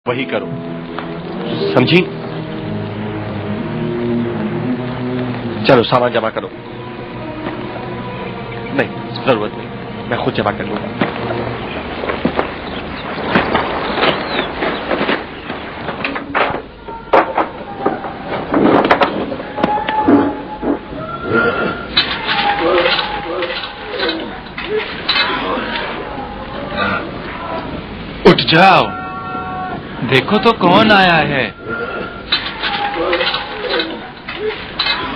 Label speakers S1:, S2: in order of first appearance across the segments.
S1: وہی کرو، سمجھی؟ چلو سامان جمع کرو۔ نہیں ضرورت نہیں، میں خود جمع کر لوں گا۔
S2: اٹھ جاؤ، دیکھو تو کون آیا ہے۔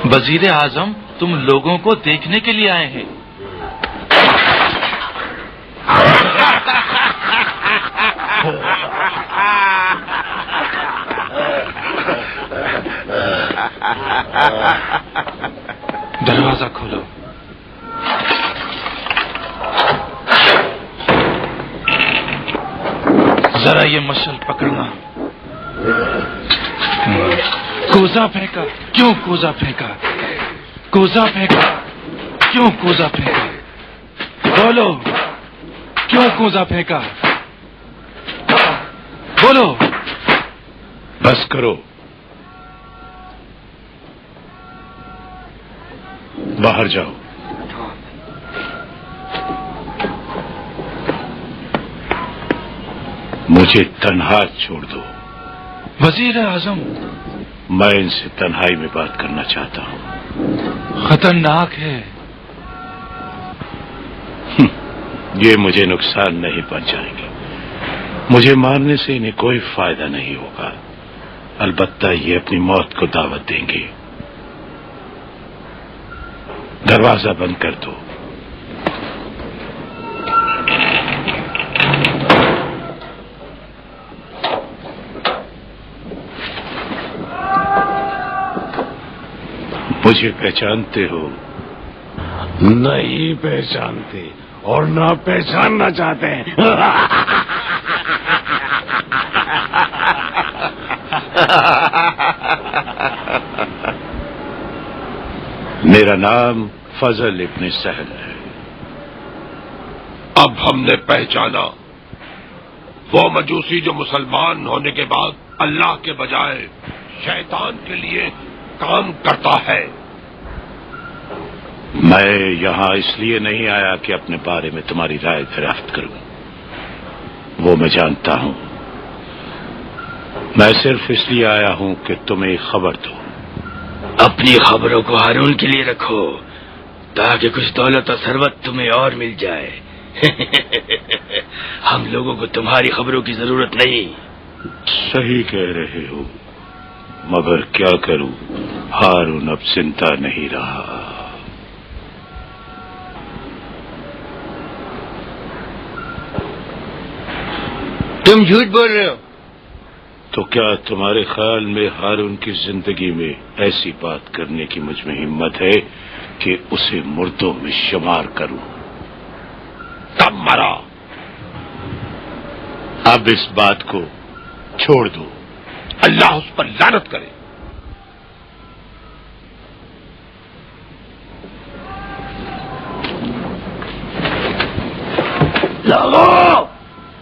S2: وزیر اعظم تم لوگوں کو دیکھنے کے لیے آئے ہیں۔ دروازہ کھولو۔ ذرا یہ مشل پکڑنا۔ کوزہ پھینکا، کیوں کوزہ پھینکا؟ کوزہ پھینکا، کیوں کوزہ پھینکا؟ بولو، کیوں کوزہ پھینکا؟ بولو۔
S3: بس کرو، باہر جاؤ۔ مجھے تنہا چھوڑ دو۔
S2: وزیر اعظم،
S3: میں ان سے تنہائی میں بات کرنا چاہتا ہوں۔
S2: خطرناک ہے۔
S3: یہ مجھے نقصان نہیں پہنچائیں گے، مجھے مارنے سے انہیں کوئی فائدہ نہیں ہوگا، البتہ یہ اپنی موت کو دعوت دیں گے۔ دروازہ بند کر دو۔ مجھے پہچانتے ہو؟
S4: نہیں پہچانتے اور نہ پہچاننا چاہتے ہیں۔
S3: میرا نام فضل ابن سہل ہے۔
S5: اب ہم نے پہچانا، وہ مجوسی جو مسلمان ہونے کے بعد اللہ کے بجائے شیطان کے لیے کام کرتا ہے۔
S3: میں یہاں اس لیے نہیں آیا کہ اپنے بارے میں تمہاری رائے دریافت کروں، وہ میں جانتا ہوں۔ میں صرف اس لیے آیا ہوں کہ تمہیں خبر دو۔
S6: اپنی خبروں کو ہارون کے لیے رکھو تاکہ کچھ دولت و ثروت تمہیں اور مل جائے۔ ہم لوگوں کو تمہاری خبروں کی ضرورت نہیں۔
S3: صحیح کہہ رہے ہو، مگر کیا کروں، ہارون اب زندہ نہیں رہا۔
S6: تم جھوٹ بول رہے ہو۔
S3: تو کیا تمہارے خیال میں ہارون کی زندگی میں ایسی بات کرنے کی مجھ میں ہمت ہے کہ اسے مردوں میں شمار کروں؟
S5: کب مرا؟
S3: اب اس بات کو چھوڑ دو،
S5: اللہ اس پر لعنت کرے۔
S4: لاگو،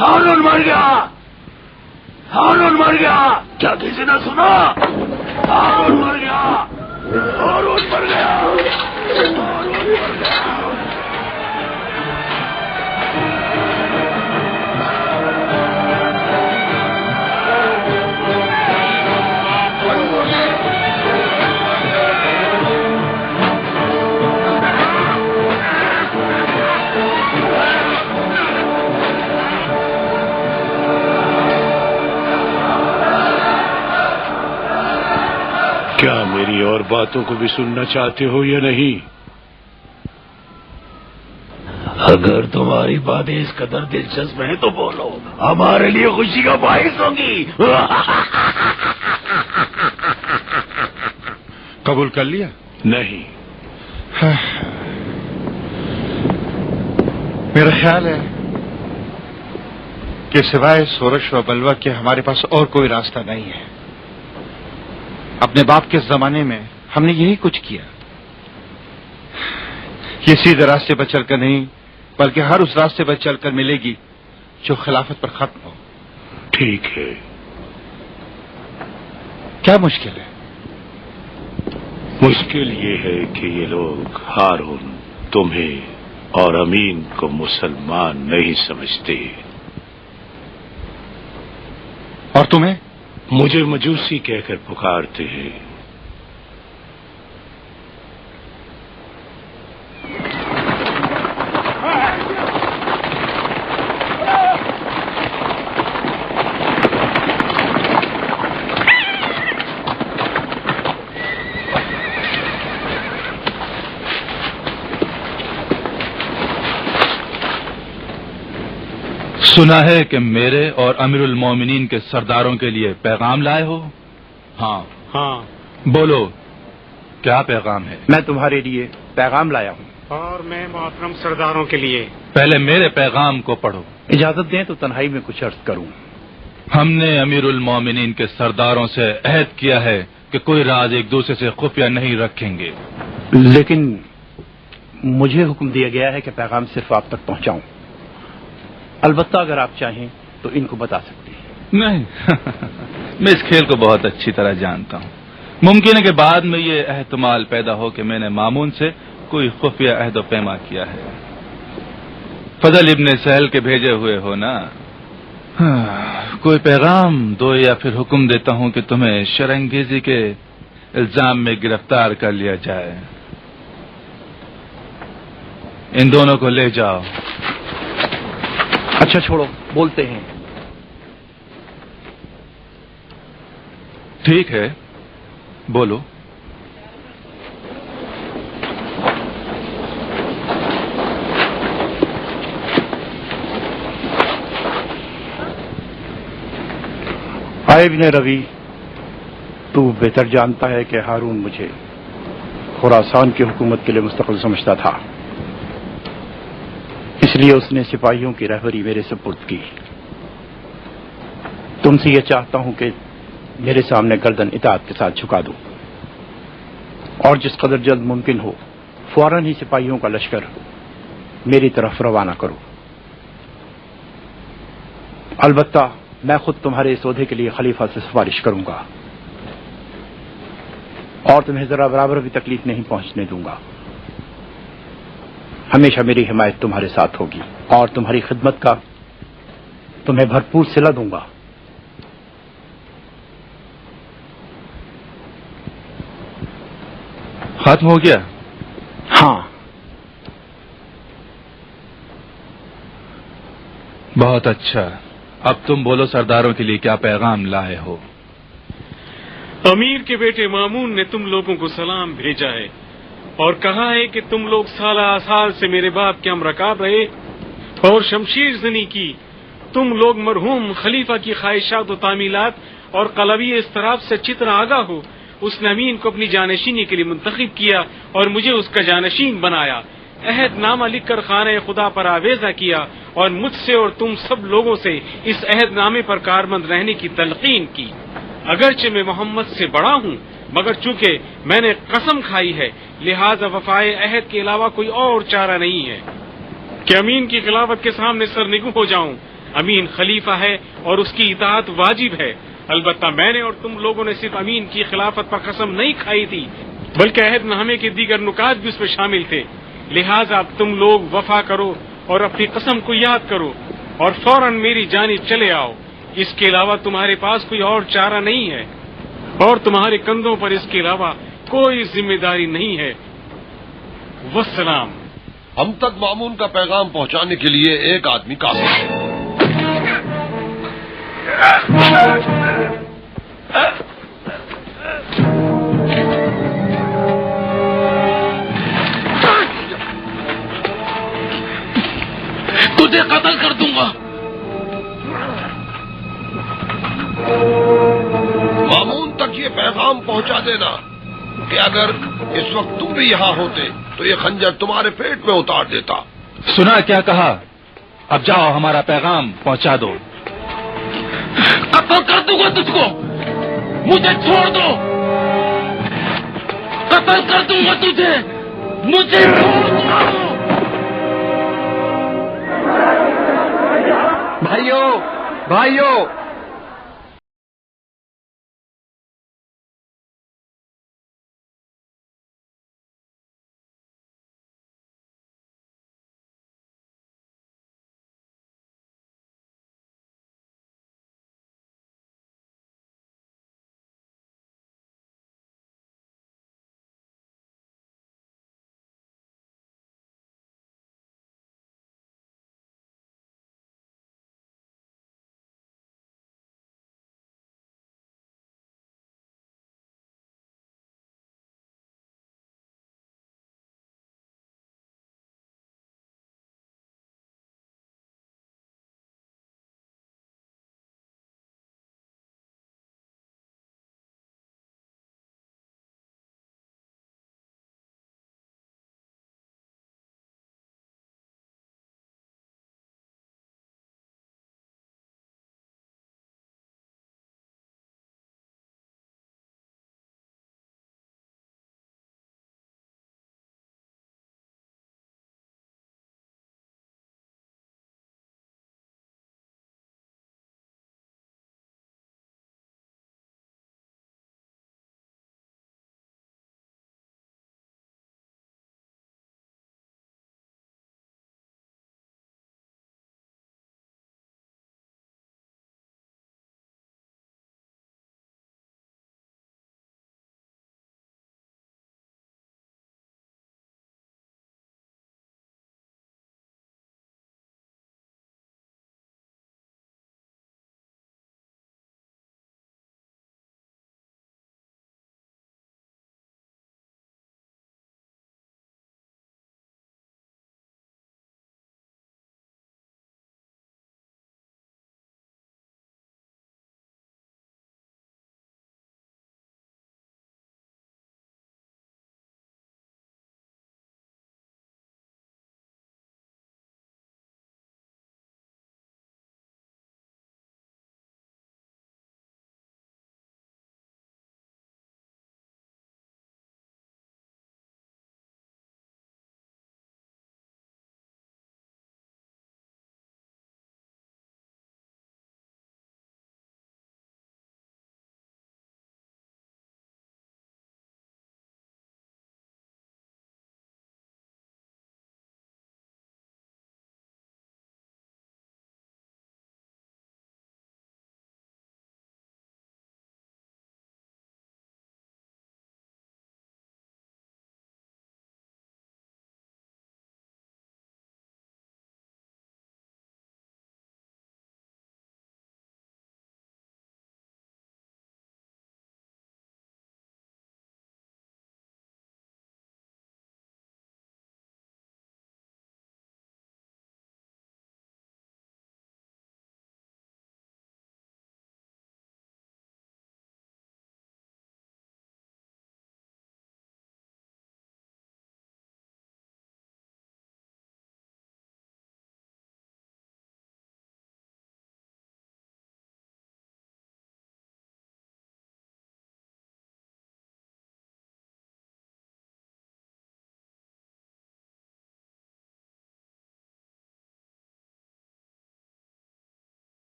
S4: ہارون مر گیا، ہارون مر گیا۔ کیا کسی نے سنا؟ ہارون مر گیا، ہارون مر گیا، ہارون مر گیا۔
S3: کیا میری اور باتوں کو بھی سننا چاہتے ہو یا نہیں؟
S4: اگر تمہاری باتیں اس قدر دلچسپ ہیں تو بولو، ہمارے لیے خوشی کا باعث ہوگی۔
S2: قبول کر لیا؟
S3: نہیں۔
S2: میرا خیال ہے کہ سوائے شورش و بلوہ کے ہمارے پاس اور کوئی راستہ نہیں ہے۔ اپنے باپ کے زمانے میں ہم نے یہی کچھ کیا۔ یہ سیدھے راستے پر چل کر نہیں بلکہ ہر اس راستے پر چل کر ملے گی جو خلافت پر ختم ہو۔
S3: ٹھیک ہے،
S2: کیا مشکل ہے؟
S3: مشکل یہ ہے کہ یہ لوگ ہارون تمہیں اور امین کو مسلمان نہیں سمجھتے،
S2: اور تمہیں؟
S3: مجھے مجوسی کہہ کر پکارتے ہیں۔
S7: سنا ہے کہ میرے اور امیر المومنین کے سرداروں کے لیے پیغام لائے ہو؟
S8: ہاں
S7: بولو، کیا پیغام ہے؟
S9: میں تمہارے لیے پیغام لایا ہوں،
S8: اور میں محترم سرداروں کے لیے۔
S7: پہلے میرے پیغام کو پڑھو۔
S9: اجازت دیں تو تنہائی میں کچھ عرض کروں۔
S7: ہم نے امیر المومنین کے سرداروں سے عہد کیا ہے کہ کوئی راز ایک دوسرے سے خفیہ نہیں رکھیں گے،
S9: لیکن مجھے حکم دیا گیا ہے کہ پیغام صرف آپ تک پہنچاؤں۔ البتہ اگر آپ چاہیں تو ان کو بتا سکتے ہیں۔
S7: نہیں میں اس کھیل کو بہت اچھی طرح جانتا ہوں۔ ممکن ہے کہ بعد میں یہ احتمال پیدا ہو کہ میں نے مامون سے کوئی خفیہ عہد و پیما کیا ہے۔ فضل ابن سہل کے بھیجے ہوئے ہو نا؟ کوئی پیغام دو یا پھر حکم دیتا ہوں کہ تمہیں شرانگیزی کے الزام میں گرفتار کر لیا جائے۔ ان دونوں کو لے جاؤ۔
S9: اچھا چھوڑو، بولتے ہیں۔
S7: ٹھیک ہے، بولو۔
S9: ابن روی، تو بہتر جانتا ہے کہ ہارون مجھے خراسان کی حکومت کے لیے مستقل سمجھتا تھا، اس لیے اس نے سپاہیوں کی رہبری میرے سپرد کی۔ تم سے یہ چاہتا ہوں کہ میرے سامنے گردن اطاعت کے ساتھ جھکا دو، اور جس قدر جلد ممکن ہو فوراً ہی سپاہیوں کا لشکر میری طرف روانہ کرو۔ البتہ میں خود تمہارے اس عہدے کے لیے خلیفہ سے سفارش کروں گا، اور تمہیں ذرا برابر بھی تکلیف نہیں پہنچنے دوں گا۔ ہمیشہ میری حمایت تمہارے ساتھ ہوگی، اور تمہاری خدمت کا تمہیں بھرپور صلہ دوں گا۔
S7: ختم ہو گیا؟
S9: ہاں۔
S7: بہت اچھا، اب تم بولو سرداروں کے لیے کیا پیغام لائے ہو؟
S8: امیر کے بیٹے مامون نے تم لوگوں کو سلام بھیجا ہے اور کہا ہے کہ تم لوگ سالہ سال سے میرے باپ کے امرکاب رہے اور شمشیر زنی کی۔ تم لوگ مرحوم خلیفہ کی خواہشات و تعمیلات اور قلبی اضطراب سے اچھی طرح آگاہ ہو۔ اس نے امین کو اپنی جانشینی کے لیے منتخب کیا اور مجھے اس کا جانشین بنایا۔ عہد نامہ لکھ کر خانہ خدا پر آویزہ کیا اور مجھ سے اور تم سب لوگوں سے اس عہد نامے پر کاربند رہنے کی تلقین کی۔ اگرچہ میں محمد سے بڑا ہوں، مگر چونکہ میں نے قسم کھائی ہے، لہذا وفائے عہد کے علاوہ کوئی اور چارہ نہیں ہے کہ امین کی خلافت کے سامنے سرنگو ہو جاؤں۔ امین خلیفہ ہے اور اس کی اطاعت واجب ہے۔ البتہ میں نے اور تم لوگوں نے صرف امین کی خلافت پر قسم نہیں کھائی تھی، بلکہ عہد نامے کے دیگر نکات بھی اس میں شامل تھے۔ لہذا اب تم لوگ وفا کرو اور اپنی قسم کو یاد کرو اور فوراً میری جانب چلے آؤ۔ اس کے علاوہ تمہارے پاس کوئی اور چارہ نہیں ہے، اور تمہارے کندھوں پر اس کے علاوہ کوئی ذمہ داری نہیں ہے۔ والسلام۔
S5: ہم تک مامون کا پیغام پہنچانے کے لیے ایک آدمی کافی ہے۔
S6: تجھے قتل کر دوں گا۔
S5: مامون تک یہ پیغام پہنچا دینا کہ اگر اس وقت تم بھی یہاں ہوتے تو یہ خنجر تمہارے پیٹ میں اتار دیتا۔
S7: سنا کیا کہا؟ اب جاؤ ہمارا پیغام پہنچا دو۔
S6: قتل کر دوں گا تجھ کو، مجھے چھوڑ دو۔ قتل کر دوں گا تجھے، مجھے چھوڑ دو۔
S9: بھائیو